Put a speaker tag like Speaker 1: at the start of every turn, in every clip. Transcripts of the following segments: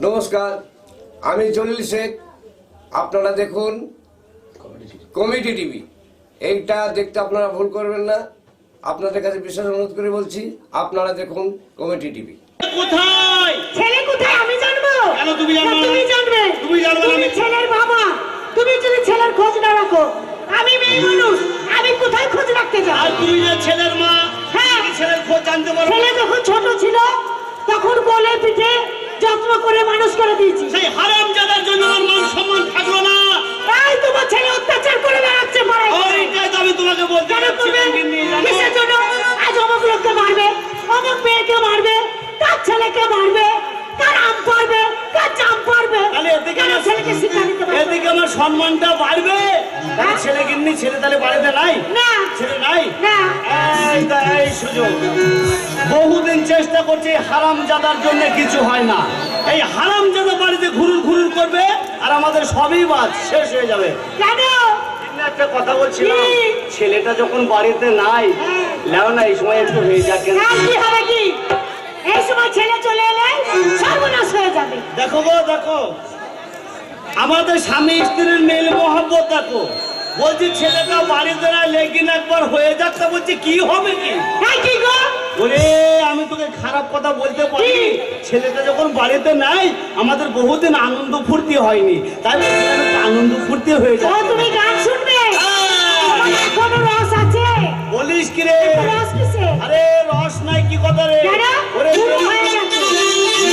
Speaker 1: নমস্কার, আমি জলিল শেখ। আপনারা দেখুন কমেডি টিভি। এইটা দেখতে আপনারা ভুল করবেন না। আপনাদের কাছে বিশেষ অনুরোধ করে বলছি, আপনারা দেখুন কমেডি টিভি।
Speaker 2: কোথায়
Speaker 3: ছেলে কোথায় আমি জানবো?
Speaker 2: কেন তুমি জানবে?
Speaker 3: তুমি জানবে।
Speaker 2: তুমি জানবে না?
Speaker 3: তুমি ছেলের বাবা, তুমি যদি ছেলের খোঁজ না রাখো, আমি মেয়ে মানুষ, আমি কোথায় খোঁজ রাখতে যাব?
Speaker 2: আর তুমি যে ছেলের মা,
Speaker 3: হ্যাঁ,
Speaker 2: ছেলের খোঁজ জানতে পারো?
Speaker 3: ছেলে যখন ছোট ছিল তখন কোলে পিঠে যত্ন করে মানুষ করে দিয়েছি।
Speaker 2: সেই হারামজাদার জন্য আমার মান সম্মান থাকলো না।
Speaker 3: তাই তোমার ছেলে অত্যাচার করে বেড়াচ্ছে পাড়ায়।
Speaker 2: ওইটাই তো আমি তোমাকে বলতে
Speaker 3: কেন
Speaker 2: যাচ্ছি।
Speaker 3: করবে? কিসের জন্য? আজ অমুক লোককে মারবে, অমুক মেয়েকে মারবে, তার ছেলেকে মারবে, কার আম পারবে, কার জাম পারবে।
Speaker 2: তাহলে এদিকে
Speaker 3: কেন
Speaker 2: আমার
Speaker 3: ছেলেকে শিক্ষা দিতে পারবে?
Speaker 2: এদিকে আমার সম্মানটা বাড়বে।
Speaker 3: হ্যাঁ?
Speaker 2: ছেলে কিন্নি, ছেলে তাহলে বাড়িতে নাই?
Speaker 3: না
Speaker 2: ছেলে নাই?
Speaker 3: না,
Speaker 2: এই সুযোগ বহুদিন চেষ্টা করছি, হারামজাদার জন্য কিছু হয় না। এই হারামজাদা বাড়িতে ঘুরুর ঘুরুর করবে আর আমাদের সবই বাদ শেষ হয়ে যাবে।
Speaker 3: কেন?
Speaker 2: একটা কথা বলছিলাম,
Speaker 3: কি?
Speaker 2: ছেলেটা যখন বাড়িতে নাই,
Speaker 3: হ্যাঁ।
Speaker 2: লেও না এই সময় একটু হয়ে যাক।
Speaker 3: না, কি হবে কি? এই সময় ছেলে চলে এলে সর্বনাশ হয়ে যাবে।
Speaker 2: দেখো গো, দেখো আমাদের স্বামী স্ত্রীর মেল মোহাম্মত দেখো। বলছি ছেলেটা বাড়িতে নাই, লেকিন একবার হয়ে যাক। তা বলছি কি হবে কি?
Speaker 3: হ্যাঁ, কি গো?
Speaker 2: ওরে আমি তোকে খারাপ কথা বলতে পারি?
Speaker 3: কি?
Speaker 2: ছেলেটা যখন বাড়িতে নাই, আমাদের বহুদিন আনন্দ ফুর্তি হয়নি, তাই বলছিলাম একটু আনন্দ ফুর্তি হয়ে
Speaker 3: ও,
Speaker 2: যায়।
Speaker 3: তুমি গান শুনবে? তোমার এখনো রস আছে?
Speaker 2: বলিস কি রে?
Speaker 3: রস কিসে?
Speaker 2: আরে রস নাই কি কথা রে?
Speaker 3: কেন?
Speaker 2: ওরে
Speaker 3: পুরো হয়ে গেছে।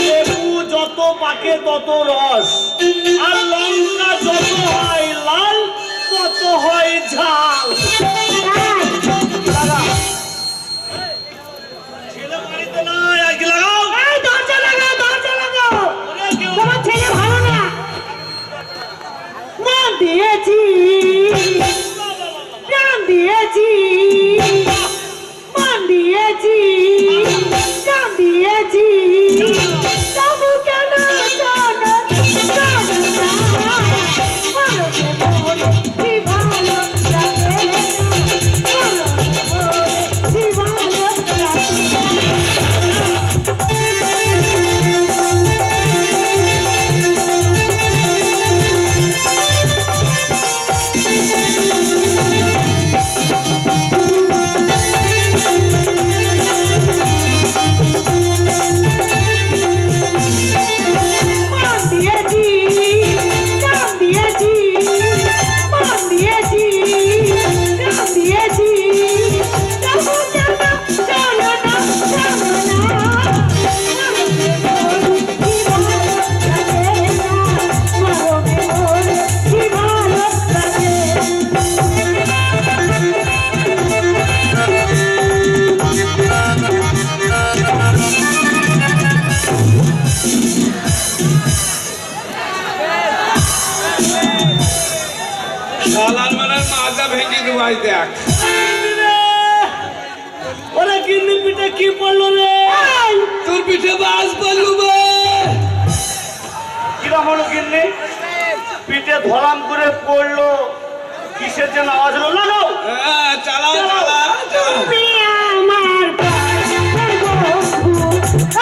Speaker 2: লেবু যত পাকে তত রস, আর লঙ্কা যত হয় লাল তত হয় ঝাল।
Speaker 3: তাই?
Speaker 2: লাগা। ছেলে বাড়িতে নাই, আজকে লাগাও।
Speaker 3: এই, দরজা লাগাও, দরজা লাগাও।
Speaker 2: ওরে কেউ
Speaker 3: তোমার ছেলে ভালো না। নাম দিয়েছি, নাম দিয়েছি, মান দিয়েছি, নাম দিয়েছি। তবু কেন জানো, জানো না। ভালোকে বলে কি ভালো লাগে না। ভালোকে বলে কি ভালো মান দিয়েছি, নাম দিয়েছি, মান দিয়েছি, নাম দিয়েছি। তবু কেন জানো না, জানো না। ভালোকে বলে কি ভালো লাগে না। ভালোকে বলে কি ভালো লাগে।
Speaker 4: শালার মানে মাথা ভেঙে দেবাই দেখ।
Speaker 2: ওরে গিন্নি পিঠে কি পড়লো রে?
Speaker 3: এই,
Speaker 4: তোর পিঠে বাস বললু বে।
Speaker 2: কিরম হলো গিন্নি? পিঠে ধরাম করে পড়লো, কিসের যেন আওয়াজ হলো? না
Speaker 4: হ্যাঁ, চালা চালা চালা।
Speaker 3: তুমি আমার প্রাণের বন্ধু,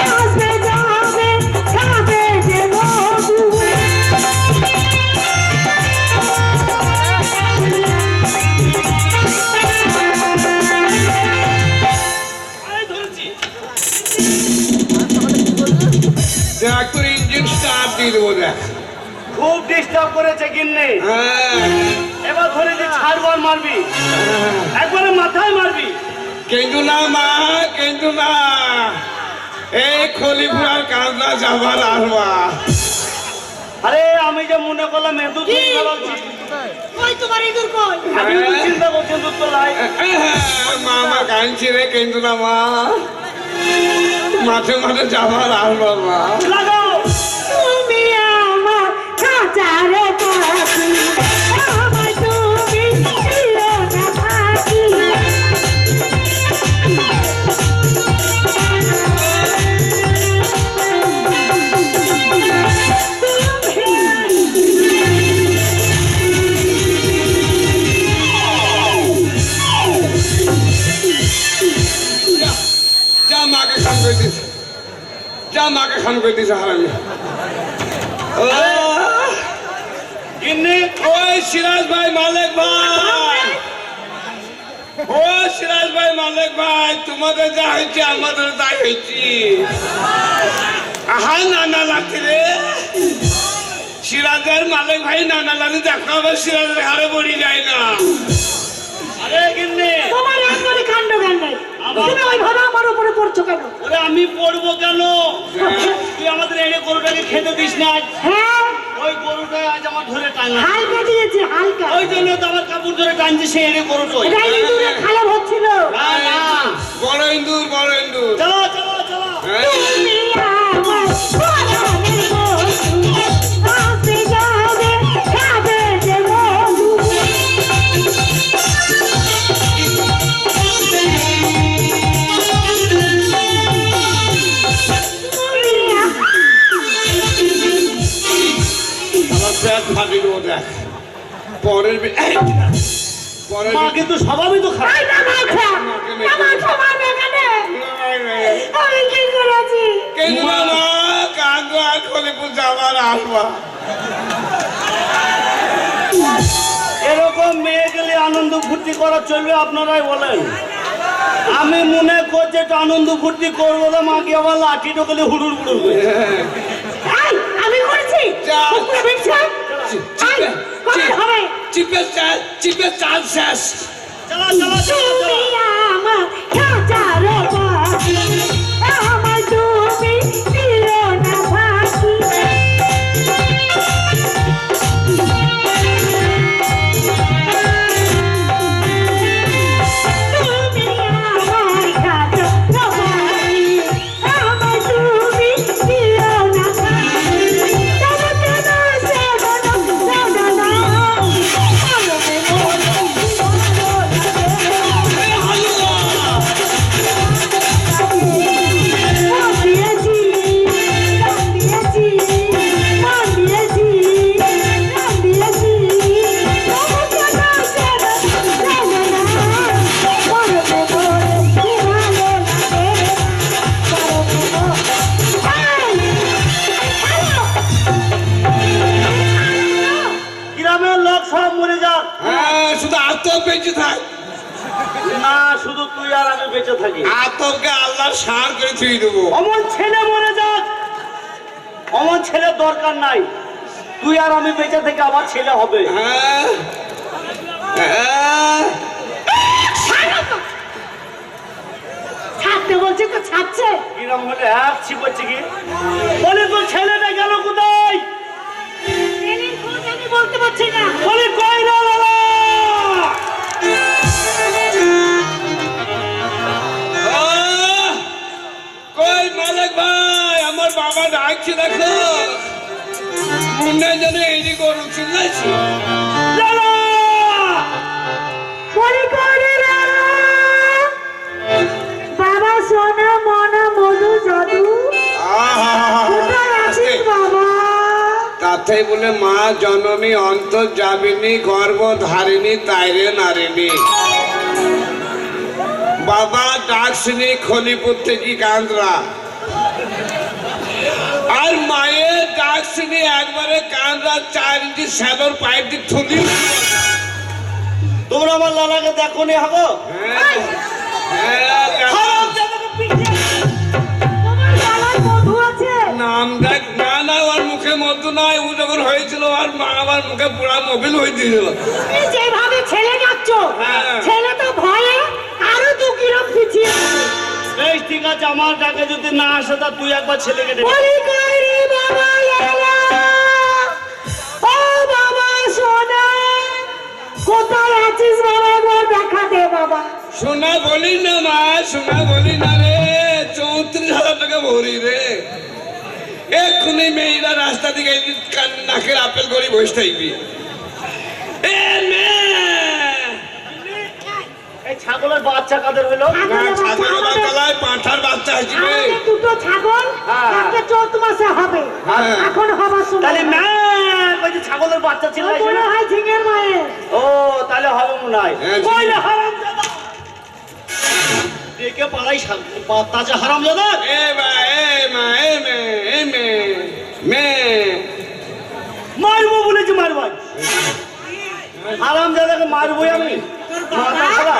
Speaker 3: আসবে যাবে খাবে যে মধু।
Speaker 2: ধরেছি।
Speaker 4: দেখ তোর ইঞ্জিন স্টার্ট দিয়ে দেবো দেখ।
Speaker 2: খুব ডিস্টার্ব করেছে গিন্নি।
Speaker 4: হ্যাঁ,
Speaker 2: এবার ধরে যে ছাড়বার মারবি, একবারে মাথায় মারবি।
Speaker 4: কিন্তু না মা, কিন্তু না। এই খলিফুরার কান্দা যাবার আরবা।
Speaker 2: আরে আমি যে মনে করলাম এদু তুই ভাবছি,
Speaker 3: কই তোমার ইঁদুর কই?
Speaker 2: আমি তো চিন্তা করছি দুধ তো লাই।
Speaker 4: মা মা কাঁদছি রে, কিন্তু না মা। মাঠে মাঠে যাবার আরবা মা।
Speaker 2: লাগাও।
Speaker 3: তুমি আমার খাঁচারে পাখি, আমার তুমি ছিল না পাখি।
Speaker 4: যা মাকে খান করে দিস, যা মাকে খান করে দিস হারামি।
Speaker 2: গিন্নি
Speaker 4: ওই সিরাজ ভাই মালিক ভাই, ও সিরাজ ভাই মালিক ভাই, তোমাদের যা হয়েছে আমাদের তাই হয়েছি। আহা নানা লাগছে রে, সিরাজের মালিক ভাই নানা লাগে দেখো, আবার সিরাজের হারে পড়ি যায় না।
Speaker 2: আরে গিন্নি
Speaker 3: তোমার একবারে কাণ্ড জ্ঞান নেই। তুমি ওইভাবে আমার উপরে পড়ছো কেন?
Speaker 2: ওরে আমি পড়বো কেন? তুই আমাদের এনে গরুটাকে খেতে দিস না আজ।
Speaker 3: হ্যাঁ,
Speaker 2: ওই গরুটা আজ আমার ধরে টানা,
Speaker 3: হালকা দিয়েছে, হালকা।
Speaker 2: ওই জন্য তো আমার কাপড় ধরে টানছে সে এনে গরুটা।
Speaker 3: এটা ইঁদুরে খারাপ হচ্ছিল।
Speaker 2: না না,
Speaker 4: বড় ইন্দুর, বড় ইন্দুর।
Speaker 2: চলো চলো চলো।
Speaker 4: হ্যাঁ?
Speaker 3: তুমি আমার পরাণের বন্ধু, আসতে যাবে, খাবে যে মধু।
Speaker 4: আমার পেট ফাটি দেবো দেখ। পরের পরের
Speaker 2: মা কিন্তু স্বভাবই তো খারাপ।
Speaker 3: এই না মাখা, আমার সমান এখানে। আমি কি করেছি?
Speaker 4: কিন্তু মামা কান্দো আর খলিপুর যাবার আসবা।
Speaker 2: এরকম মেয়ে গেলে আনন্দ ফুর্তি করা চলবে? আপনারাই বলেন। আমি মনে করছি একটু আনন্দ ফুর্তি করবো না, মাকে আবার লাঠি ঢোকালে হুড়ুর হুড়ুর করে।
Speaker 3: এই, আমি করেছি?
Speaker 4: যা।
Speaker 3: কুকুরে বেঁচছে? এই, কবে হবে?
Speaker 4: চিপের চাল শেষ।
Speaker 2: চলো চলো চলো
Speaker 3: তুমি
Speaker 2: চলো।
Speaker 3: আমার খাঁচার পাখি, আমার তুমি দিও না ফাঁকি। তুমি আমার খাঁচার পাখি, আমার তুমি দিও না ফাঁকি। তবে কেন ছেড়ো না, ছেড়ো না, ভালো
Speaker 2: গ্রামের লোক সব মরে যাক,
Speaker 4: হ্যাঁ, শুধু আতঙ্ক বেঁচে থাক।
Speaker 2: না শুধু তুই আর আমি বেঁচে থাকি।
Speaker 4: আতঙ্কে আল্লাহর সার করে থুই দেবো।
Speaker 2: অমন ছেলে মরে যাক, অমন ছেলে দরকার নাই। তুই আর আমি বেঁচে থেকে আমার ছেলে হবে।
Speaker 4: হ্যাঁ, হ্যাঁ।
Speaker 3: ছাড়তে বলছি তো ছাড়ছে।
Speaker 2: কিরম হলে এক ছিপচ্ছে কি বলে, তোর ছেলেটা গেল কোথায়?
Speaker 3: ছেলের খোঁজ আমি বলতে পারছি না।
Speaker 2: বলে কই না লালা?
Speaker 4: আহ! কই মালিক ভাই, আমার বাবা ডাকছে দেখো। মুন্ডে যেন এইটি গরু চিল্লাইছি।
Speaker 2: লালা!
Speaker 3: বলি করে রে। বাবা সোনা মনা মধু জাদু কোথায় আছিস বাবা?
Speaker 4: তাতেই বলে মা জননী অন্তর যাবিনী, গর্ভ ধারিণী তাইরে নারিণী। বাবা ডাকছিনি খলিপুর থেকে কান্দ্রা, আর মায়ের ডাকছিনি একবারে কান্দ্রা 4 ইঞ্চি স্যালোর পাইপ দিয়ে থুলি।
Speaker 2: তোমরা আমার লালাকে দেখো নি হাগো?
Speaker 4: হ্যাঁ, হ্যাঁ,
Speaker 2: হারাম জাদাকে পিঠে।
Speaker 3: তোমার গলায় মধু আছে?
Speaker 4: নাম দেখ। না না, ওর মুখে মধু নাই। ও যখন হয়েছিল আর মা আমার মুখে পুরা মোবিল হয়ে দিয়েছিল।
Speaker 3: তুমি যেভাবে ছেলে ডাকছো,
Speaker 4: হ্যাঁ।
Speaker 3: ছেলে তো ভয়ে আরো 2 কিলো পিছিয়ে আছে।
Speaker 2: বেশ ঠিক আছে, আমার ডাকে যদি না আসে তা তুই একবার ছেলেকে ডেকে।
Speaker 3: বলি কই রে বাবা এলা? ও বাবা সোনা কোথায় আছিস বাবা? একবার দেখা দে বাবা।
Speaker 4: সোনা বলি না মা, সোনা বলি না রে। 34,000 টাকা ভরি রে। এক্ষুনি মেয়েরা রাস্তা দিকে নাকের আপেল করে বসে থাকবি। এ মেয়ে!
Speaker 2: এই ছাগলের বাচ্চা কাদের হইলো?
Speaker 4: না, ছাগলের তলায় পাঁঠার বাচ্চা আসবে।
Speaker 3: আমাদের 2টো ছাগল
Speaker 2: হ্যাঁ।
Speaker 3: একটা 14 মাসে হবে।
Speaker 4: হ্যাঁ।
Speaker 3: এখন হবার সময়।
Speaker 2: তাহলে মা ওই যে ছাগলের বাচ্চা ছিল
Speaker 3: ওই মনে হয় ঝিঙের মায়ের।
Speaker 2: ও তাহলে হবে মনে হয়।
Speaker 4: হ্যাঁ,
Speaker 2: কইলে হারাম জাদা দেখে পালাই তাজা হারাম জাদা।
Speaker 4: এ মা, এ মা, এ মে, এ মে, মে।
Speaker 2: মারবো বলেছি, মারবো। হারাম দাদাকে মারবোই আমি। মাথা খারাপ।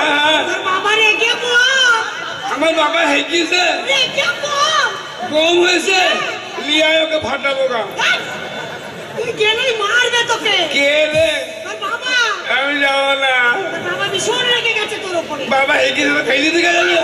Speaker 3: তোর বাবা রেগে কম
Speaker 4: আমার বাবা হেগিয়েছে,
Speaker 3: রেগে কম
Speaker 4: কম হয়েছে, লিয়ায় ওকে ফাটাবো গা।
Speaker 3: তুই গেলেই মারবে তোকে।
Speaker 4: কে রে?
Speaker 3: তোর বাবা,
Speaker 4: আমি যাবো না।
Speaker 3: তোর বাবা ভীষণ রেগে গেছে তোর উপরে।
Speaker 4: বাবা হেগিয়েছে, তো খাইয়ে দিতে গেছে।